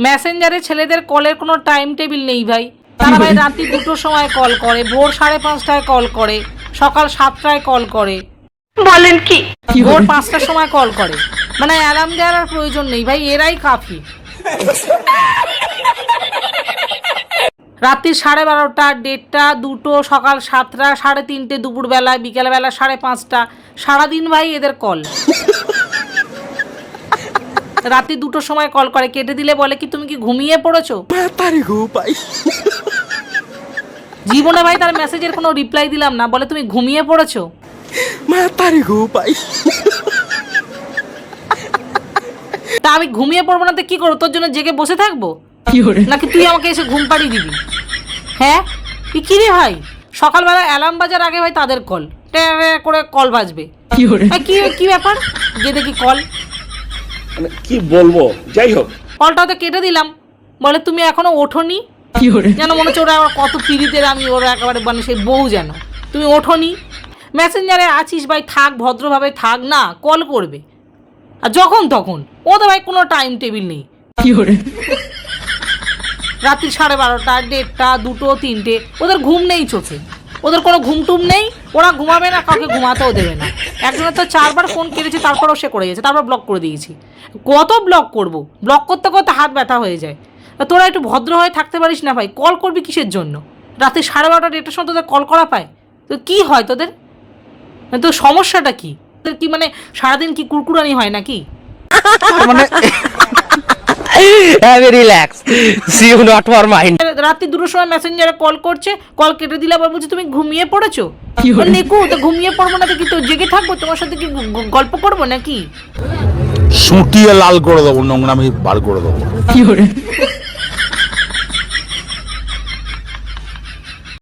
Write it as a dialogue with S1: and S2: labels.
S1: মেসেঞ্জারে ছেলেদের কলের কোনো টাইম টেবিল নেই ভাই। তারা ভাই রাত্রি 2টোর সময় কল করে, ভোর 5:30টায় কল করে, সকাল 7টায় কল করে,
S2: বলেন কি
S1: ভোর 5টার সময় কল করে। মানে অ্যালার্ম দেওয়ার আর প্রয়োজন নেই ভাই, এরাই কাফি। রাত্রি 12:30, 1:30, 2টো, সকাল 7টা, 3:30, দুপুরবেলা, বিকেলবেলা 5:30, সারাদিন ভাই এদের কল। রাত্রি 2টোর সময় কল করে, কেটে দিলে বলে কি তুমি কি ঘুমিয়ে পড়েছো? জীবনে ভাই তার মেসেজের কোনো রিপ্লাই দিলাম না, বলে তুমি ঘুমিয়ে পড়েছো। তা আমি ঘুমিয়ে পড়বো না তো কি করবো? তোর জন্য জেগে বসে থাকবো নাকি তুই আমাকে এসে ঘুম পাড়িয়ে দিবি? হ্যাঁ কি রে ভাই, সকালবেলা অ্যালার্ম বাজার আগে ভাই তাদের কল করে কল বাজবে। কি ব্যাপার, গিয়ে দেখি কল।
S3: কি বলবো, যাই হোক
S1: কলটা তো কেটে দিলাম, বলে তুমি এখনো ওঠোনি। যেন মনে হচ্ছে ওরা কত পিড়িতের, আমি ওরা একেবারে মানে সেই বউ, যেন তুমি ওঠোনি। মেসেঞ্জারে আছিস ভাই, থাক ভদ্রভাবে থাক না, কল করবে আর যখন তখন। ও তো ভাই কোনো টাইম টেবিল নেই। রাত্রি 12:30, 1:30, 2টো, 3টে, ওদের ঘুম নেই চোখে, ওদের কোনো ঘুম টুম নেই। ওরা ঘুমাবে না, কাউকে ঘুমাতেও দেবে না। একজনের তো 4বার ফোন কেটেছি, তারপরও সে করে গেছে, তারপর ব্লক করে দিয়েছি। কত ব্লক করব, ব্লক করতে করতে হাত ব্যথা হয়ে যায়। তোরা একটু ভদ্র হয়ে থাকতে পারিস না ভাই? কল করবি কিসের জন্য? রাতে 12:30, 1টার সময় তোদের কল করা পায় তো কি হয় তোদের? তোর সমস্যাটা কি? তোদের কি মানে সারাদিন কি কুরকুরানি হয় নাকি?
S4: মানে relax, see you not for mind.
S1: রাত্রি 2টোর সময় মেসেঞ্জারে কল করছে, কল কেটে দিলে আবার বলছে তুমি ঘুমিয়ে পড়েছো। নেকু তো ঘুমিয়ে পড়বো না তো কি, তো জেগে থাকবো, তোমার সাথে কি গল্প করবো নাকি?
S5: সুটিয়ে লাল করে দেবো, নোংরামি বার করে দেবো।